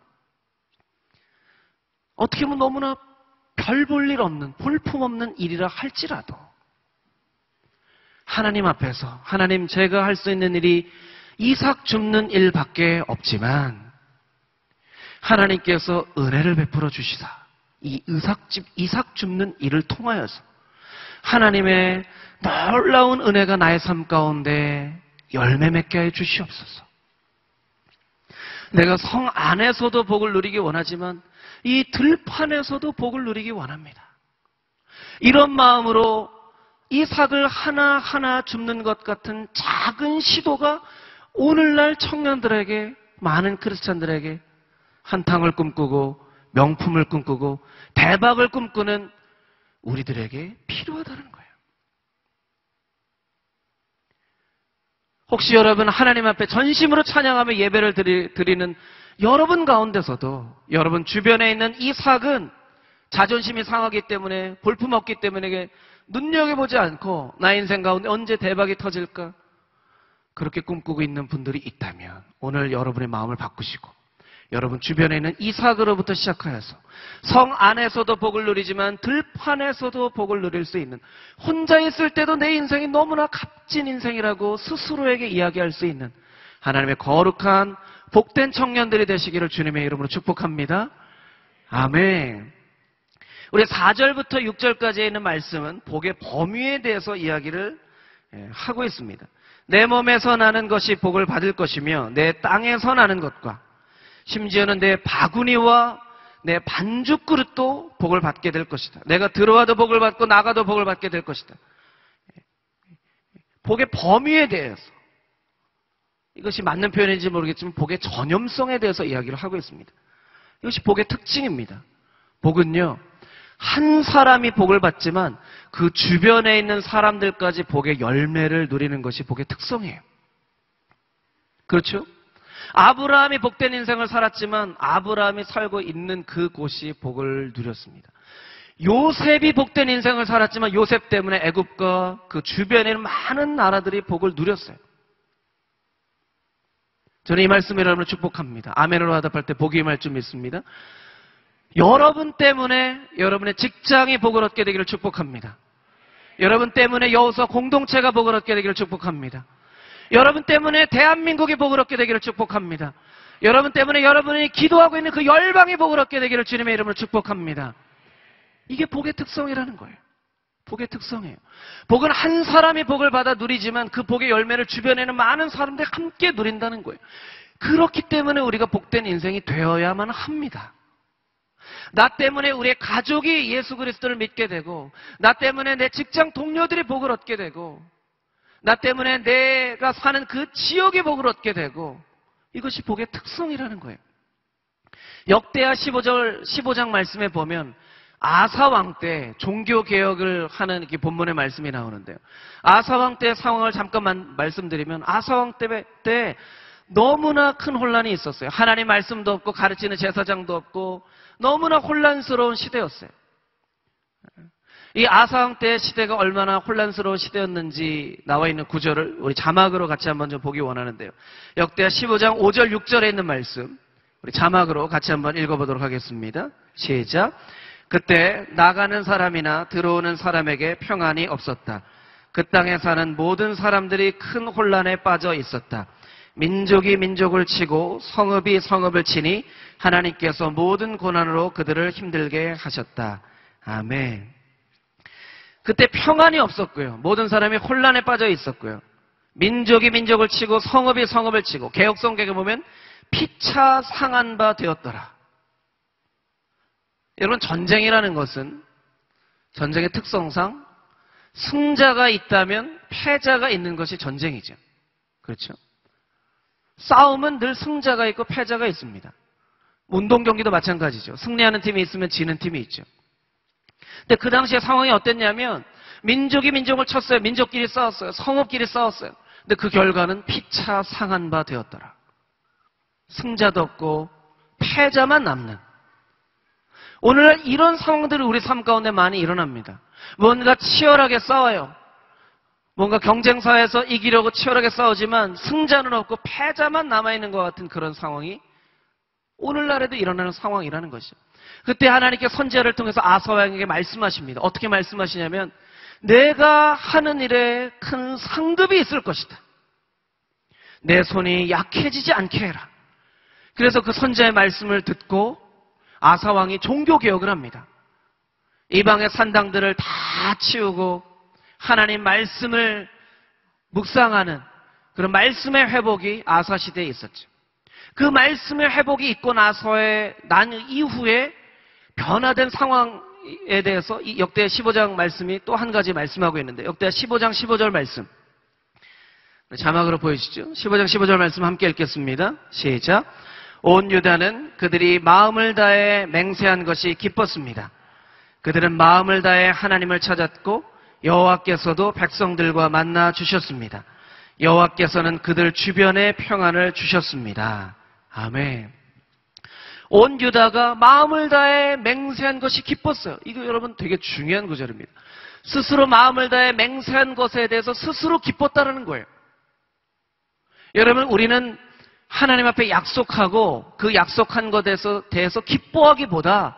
어떻게 보면 너무나 별 볼 일 없는, 볼품없는 일이라 할지라도 하나님 앞에서 하나님, 제가 할 수 있는 일이 이삭 줍는 일밖에 없지만 하나님께서 은혜를 베풀어 주시사 이 이삭 줍는 일을 통하여서 하나님의 놀라운 은혜가 나의 삶 가운데 열매 맺게 해 주시옵소서. 내가 성 안에서도 복을 누리기 원하지만 이 들판에서도 복을 누리기 원합니다. 이런 마음으로 이삭을 하나하나 줍는 것 같은 작은 시도가 오늘날 청년들에게, 많은 크리스찬들에게 한탕을 꿈꾸고 명품을 꿈꾸고 대박을 꿈꾸는 우리들에게 필요하다는 거예요. 혹시 여러분 하나님 앞에 전심으로 찬양하며 예배를 드리는 여러분 가운데서도 여러분 주변에 있는 이삭은 자존심이 상하기 때문에, 볼품없기 때문에 눈여겨보지 않고 나 인생 가운데 언제 대박이 터질까 그렇게 꿈꾸고 있는 분들이 있다면 오늘 여러분의 마음을 바꾸시고 여러분 주변에 있는 이삭으로부터 시작하여서 성 안에서도 복을 누리지만 들판에서도 복을 누릴 수 있는, 혼자 있을 때도 내 인생이 너무나 값진 인생이라고 스스로에게 이야기할 수 있는 하나님의 거룩한 복된 청년들이 되시기를 주님의 이름으로 축복합니다. 아멘. 우리 4절부터 6절까지에 있는 말씀은 복의 범위에 대해서 이야기를 하고 있습니다. 내 몸에서 나는 것이 복을 받을 것이며 내 땅에서 나는 것과 심지어는 내 바구니와 내 반죽 그릇도 복을 받게 될 것이다. 내가 들어와도 복을 받고 나가도 복을 받게 될 것이다. 복의 범위에 대해서, 이것이 맞는 표현인지 모르겠지만 복의 전염성에 대해서 이야기를 하고 있습니다. 이것이 복의 특징입니다. 복은요, 한 사람이 복을 받지만 그 주변에 있는 사람들까지 복의 열매를 누리는 것이 복의 특성이에요. 그렇죠? 아브라함이 복된 인생을 살았지만 아브라함이 살고 있는 그곳이 복을 누렸습니다. 요셉이 복된 인생을 살았지만 요셉 때문에 애굽과 그 주변에 있는 많은 나라들이 복을 누렸어요. 저는 이 말씀을 여러분을 축복합니다. 아멘으로 화답할 때 복이 임할 줄 믿습니다. 여러분 때문에 여러분의 직장이 복을 얻게 되기를 축복합니다. 여러분 때문에 여호서 공동체가 복을 얻게 되기를 축복합니다. 여러분 때문에 대한민국이 복을 얻게 되기를 축복합니다. 여러분 때문에 여러분이 기도하고 있는 그 열방이 복을 얻게 되기를 주님의 이름으로 축복합니다. 이게 복의 특성이라는 거예요. 복의 특성이에요. 복은 한 사람이 복을 받아 누리지만 그 복의 열매를 주변에는 많은 사람들이 함께 누린다는 거예요. 그렇기 때문에 우리가 복된 인생이 되어야만 합니다. 나 때문에 우리의 가족이 예수 그리스도를 믿게 되고, 나 때문에 내 직장 동료들이 복을 얻게 되고, 나 때문에 내가 사는 그 지역이 복을 얻게 되고, 이것이 복의 특성이라는 거예요. 역대하 15장 말씀에 보면 아사왕 때 종교개혁을 하는 이렇게 본문의 말씀이 나오는데요. 아사왕 때 상황을 잠깐만 말씀드리면 아사왕 때 너무나 큰 혼란이 있었어요. 하나님 말씀도 없고 가르치는 제사장도 없고 너무나 혼란스러운 시대였어요. 이 아사왕 때 시대가 얼마나 혼란스러운 시대였는지 나와 있는 구절을 우리 자막으로 같이 한번 좀 보기 원하는데요. 역대하 15장 5절 6절에 있는 말씀 우리 자막으로 같이 한번 읽어보도록 하겠습니다. 시작. 그때 나가는 사람이나 들어오는 사람에게 평안이 없었다. 그 땅에 사는 모든 사람들이 큰 혼란에 빠져 있었다. 민족이 민족을 치고 성읍이 성읍을 치니 하나님께서 모든 고난으로 그들을 힘들게 하셨다. 아멘. 그때 평안이 없었고요. 모든 사람이 혼란에 빠져 있었고요. 민족이 민족을 치고 성읍이 성읍을 치고 개역성경에 보면 피차 상한 바 되었더라. 여러분, 전쟁이라는 것은 전쟁의 특성상 승자가 있다면 패자가 있는 것이 전쟁이죠. 그렇죠? 싸움은 늘 승자가 있고 패자가 있습니다. 운동 경기도 마찬가지죠. 승리하는 팀이 있으면 지는 팀이 있죠. 근데 그 당시에 상황이 어땠냐면 민족이 민족을 쳤어요. 민족끼리 싸웠어요. 성읍끼리 싸웠어요. 근데 그 결과는 피차 상한 바 되었더라. 승자도 없고 패자만 남는. 오늘날 이런 상황들이 우리 삶 가운데 많이 일어납니다. 뭔가 치열하게 싸워요. 뭔가 경쟁사에서 이기려고 치열하게 싸우지만 승자는 없고 패자만 남아있는 것 같은 그런 상황이 오늘날에도 일어나는 상황이라는 것이죠. 그때 하나님께 선지자를 통해서 아사왕에게 말씀하십니다. 어떻게 말씀하시냐면 내가 하는 일에 큰 상급이 있을 것이다. 내 손이 약해지지 않게 해라. 그래서 그 선지자의 말씀을 듣고 아사왕이 종교개혁을 합니다. 이방의 산당들을 다 치우고 하나님 말씀을 묵상하는 그런 말씀의 회복이 아사 시대에 있었죠. 그 말씀의 회복이 있고 나서의 난 이후에 변화된 상황에 대해서 이 역대하 15장 말씀이 또 한 가지 말씀하고 있는데 역대하 15장 15절 말씀 자막으로 보여주시죠. 15장 15절 말씀 함께 읽겠습니다. 시작. 온 유다는 그들이 마음을 다해 맹세한 것이 기뻤습니다. 그들은 마음을 다해 하나님을 찾았고 여호와께서도 백성들과 만나 주셨습니다. 여호와께서는 그들 주변에 평안을 주셨습니다. 아멘. 온 유다가 마음을 다해 맹세한 것이 기뻤어요. 이거 여러분 되게 중요한 구절입니다. 스스로 마음을 다해 맹세한 것에 대해서 스스로 기뻤다는 거예요. 여러분 우리는 하나님 앞에 약속하고 그 약속한 것에 대해서 기뻐하기보다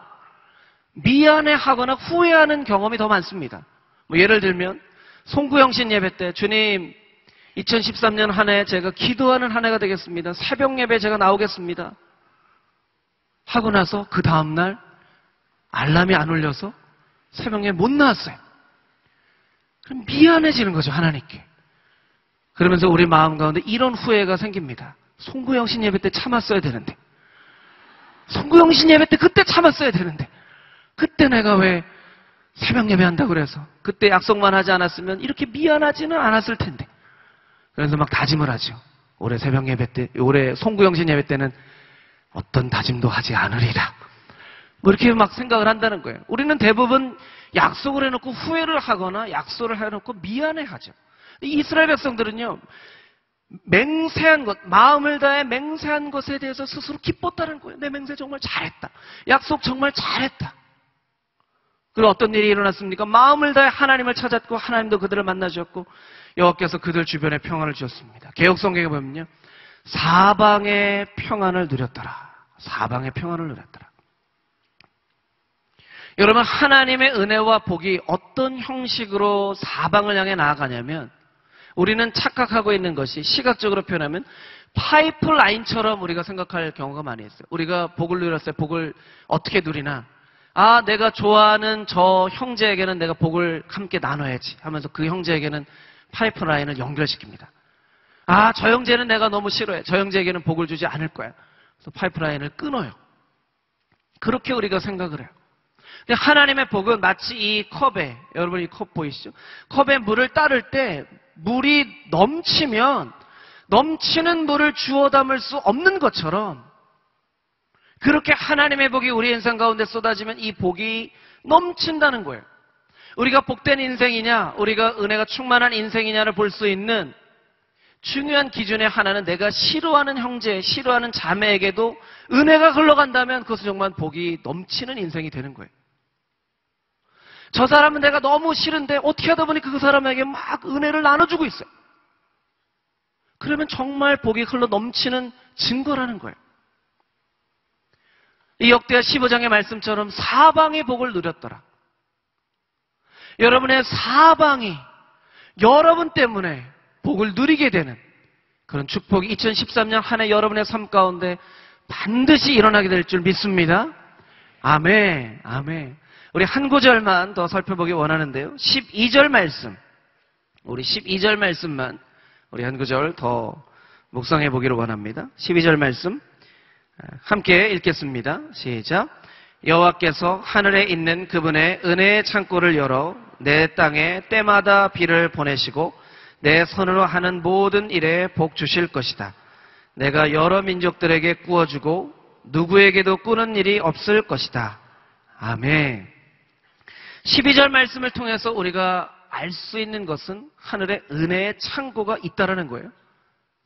미안해하거나 후회하는 경험이 더 많습니다. 뭐 예를 들면 송구영신 예배 때 주님 2013년 한 해 제가 기도하는 한 해가 되겠습니다. 새벽 예배 제가 나오겠습니다. 하고 나서 그 다음날 알람이 안 울려서 새벽에 못 나왔어요. 그럼 미안해지는 거죠, 하나님께. 그러면서 우리 마음 가운데 이런 후회가 생깁니다. 송구영신 예배 때 참았어야 되는데. 송구영신 예배 때 그때 참았어야 되는데. 그때 내가 왜 새벽 예배 한다고 그래서 그때 약속만 하지 않았으면 이렇게 미안하지는 않았을 텐데. 그래서 막 다짐을 하죠. 올해 새벽 예배 때, 올해 송구영신 예배 때는 어떤 다짐도 하지 않으리라. 뭐 이렇게 막 생각을 한다는 거예요. 우리는 대부분 약속을 해놓고 후회를 하거나 약속을 해놓고 미안해하죠. 이스라엘 백성들은요, 맹세한 것, 마음을 다해 맹세한 것에 대해서 스스로 기뻤다는 거예요. 내 맹세 정말 잘했다. 약속 정말 잘했다. 그리고 어떤 일이 일어났습니까? 마음을 다해 하나님을 찾았고 하나님도 그들을 만나주셨고 여호와께서 그들 주변에 평안을 주셨습니다. 개역성경에 보면요, 사방의 평안을 누렸더라. 사방의 평안을 누렸더라. 여러분, 하나님의 은혜와 복이 어떤 형식으로 사방을 향해 나아가냐면 우리는 착각하고 있는 것이 시각적으로 표현하면 파이프라인처럼 우리가 생각할 경우가 많이 있어요. 우리가 복을 누렸어요. 복을 어떻게 누리나? 아, 내가 좋아하는 저 형제에게는 내가 복을 함께 나눠야지 하면서 그 형제에게는 파이프라인을 연결시킵니다. 아, 저 형제는 내가 너무 싫어해. 저 형제에게는 복을 주지 않을 거야. 그래서 파이프라인을 끊어요. 그렇게 우리가 생각을 해요. 근데 하나님의 복은 마치 이 컵에, 여러분 이 컵 보이시죠? 컵에 물을 따를 때 물이 넘치면 넘치는 물을 주워 담을 수 없는 것처럼 그렇게 하나님의 복이 우리 인생 가운데 쏟아지면 이 복이 넘친다는 거예요. 우리가 복된 인생이냐, 우리가 은혜가 충만한 인생이냐를 볼 수 있는 중요한 기준의 하나는 내가 싫어하는 형제, 싫어하는 자매에게도 은혜가 흘러간다면 그것은 정말 복이 넘치는 인생이 되는 거예요. 저 사람은 내가 너무 싫은데 어떻게 하다 보니 그 사람에게 막 은혜를 나눠주고 있어요. 그러면 정말 복이 흘러 넘치는 증거라는 거예요. 이 역대하 15장의 말씀처럼 사방의 복을 누렸더라. 여러분의 사방이 여러분 때문에 복을 누리게 되는 그런 축복이 2013년 한 해 여러분의 삶 가운데 반드시 일어나게 될 줄 믿습니다. 아멘, 아멘. 우리 한 구절만 더 살펴보기 원하는데요. 12절 말씀. 우리 12절 말씀만 우리 한 구절 더 묵상해 보기를 원합니다. 12절 말씀 함께 읽겠습니다. 시작. 여호와께서 하늘에 있는 그분의 은혜의 창고를 열어 내 땅에 때마다 비를 보내시고 내 손으로 하는 모든 일에 복 주실 것이다. 내가 여러 민족들에게 꾸어주고 누구에게도 꾸는 일이 없을 것이다. 아멘. 12절 말씀을 통해서 우리가 알 수 있는 것은 하늘에 은혜의 창고가 있다라는 거예요.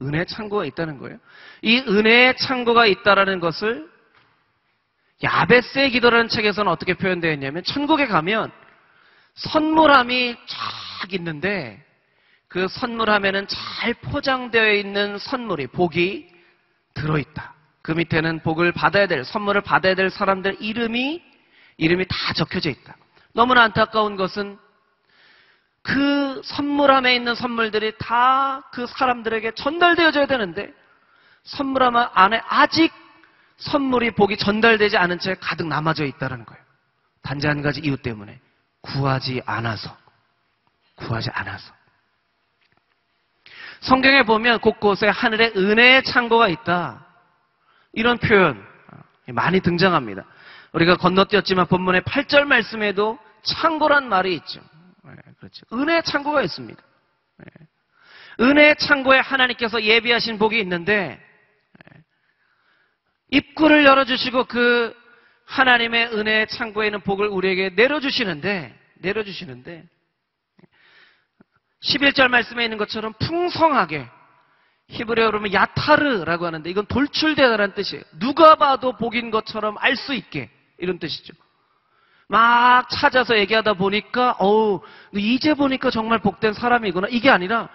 은혜의 창고가 있다는 거예요. 이 은혜의 창고가 있다라는 것을 야베스의 기도라는 책에서는 어떻게 표현되어 있냐면, 천국에 가면 선물함이 쫙 있는데 그 선물함에는 잘 포장되어 있는 선물이, 복이 들어있다. 그 밑에는 복을 받아야 될, 선물을 받아야 될 사람들 이름이 다 적혀져 있다. 너무나 안타까운 것은 그 선물함에 있는 선물들이 다 그 사람들에게 전달되어져야 되는데 선물함 안에 아직 선물이, 복이 전달되지 않은 채 가득 남아져 있다는 거예요. 단지 한 가지 이유 때문에 구하지 않아서. 성경에 보면 곳곳에 하늘에 은혜의 창고가 있다, 이런 표현 많이 등장합니다. 우리가 건너뛰었지만 본문의 8절 말씀에도 창고란 말이 있죠. 그렇죠. 은혜의 창고가 있습니다. 은혜의 창고에 하나님께서 예비하신 복이 있는데 입구를 열어주시고 그 하나님의 은혜의 창고에 있는 복을 우리에게 내려주시는데 11절 말씀에 있는 것처럼 풍성하게, 히브리어로 하면 야타르라고 하는데 이건 돌출되다라는 뜻이에요. 누가 봐도 복인 것처럼 알 수 있게, 이런 뜻이죠. 막 찾아서 얘기하다 보니까 이제 보니까 정말 복된 사람이구나, 이게 아니라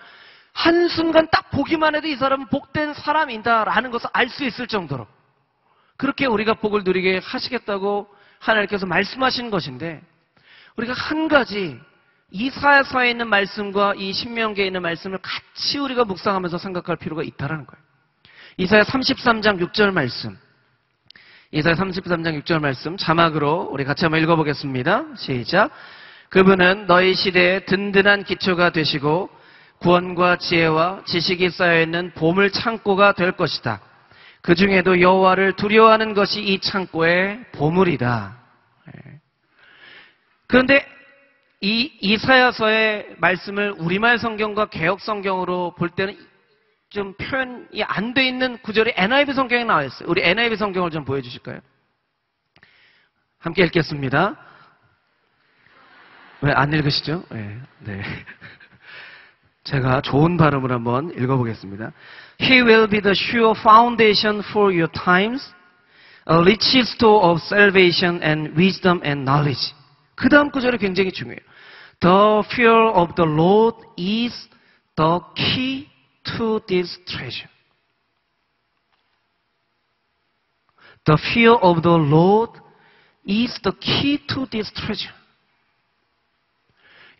한순간 딱 보기만 해도 이 사람은 복된 사람이다라는 것을 알 수 있을 정도로 그렇게 우리가 복을 누리게 하시겠다고 하나님께서 말씀하신 것인데, 우리가 한 가지 이사야서에 있는 말씀과 이 신명기에 있는 말씀을 같이 우리가 묵상하면서 생각할 필요가 있다는 거예요. 이사야 33장 6절 말씀, 이사야 33장 6절 말씀 자막으로 우리 같이 한번 읽어보겠습니다. 시작. 그분은 너희 시대에 든든한 기초가 되시고 구원과 지혜와 지식이 쌓여있는 보물 창고가 될 것이다. 그 중에도 여호와를 두려워하는 것이 이 창고의 보물이다. 그런데 이 이사야서의 말씀을 우리말 성경과 개역 성경으로 볼 때는 좀 표현이 안 돼 있는 구절이 NIV 성경에 나와 있어요. 우리 NIV 성경을 좀 보여주실까요? 함께 읽겠습니다. 왜 안 읽으시죠? 네. 제가 좋은 발음을 한번 읽어보겠습니다. He will be the sure foundation for your times, a rich store of salvation and wisdom and knowledge. 그 다음 구절이 굉장히 중요해요. The fear of the Lord is the key to this treasure. The fear of the Lord is the key to this treasure.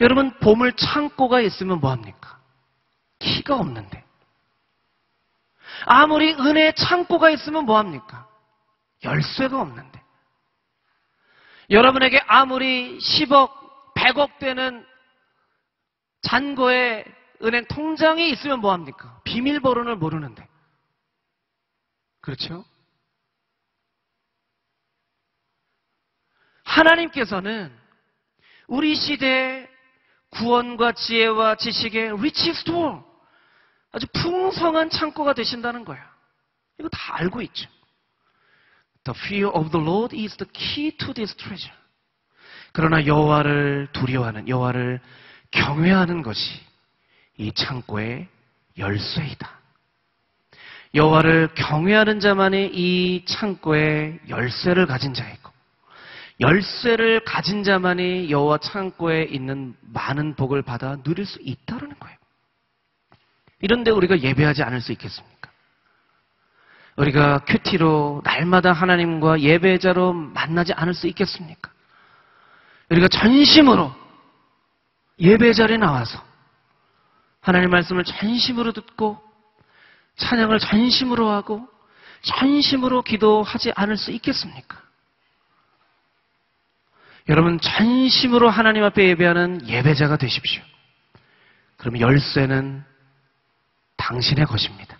여러분, 보물 창고가 있으면 뭐합니까? 키가 없는데. 아무리 은혜의 창고가 있으면 뭐합니까? 열쇠가 없는데. 여러분에게 아무리 10억, 100억 되는 잔고의 은행 통장이 있으면 뭐합니까? 비밀번호를 모르는데. 그렇죠? 하나님께서는 우리 시대의 구원과 지혜와 지식의 rich store, 아주 풍성한 창고가 되신다는 거야. 이거 다 알고 있죠. The fear of the Lord is the key to this treasure. 그러나 여호와를 두려워하는, 여호와를 경외하는 것이 이 창고의 열쇠이다. 여호와를 경외하는 자만이 이 창고의 열쇠를 가진 자이고, 열쇠를 가진 자만이 여호와 창고에 있는 많은 복을 받아 누릴 수 있다는 거예요. 이런데 우리가 예배하지 않을 수 있겠습니까? 우리가 큐티로 날마다 하나님과 예배자로 만나지 않을 수 있겠습니까? 우리가 전심으로 예배 자리에 나와서 하나님 말씀을 전심으로 듣고 찬양을 전심으로 하고 전심으로 기도하지 않을 수 있겠습니까? 여러분, 전심으로 하나님 앞에 예배하는 예배자가 되십시오. 그럼 열쇠는 당신의 것입니다.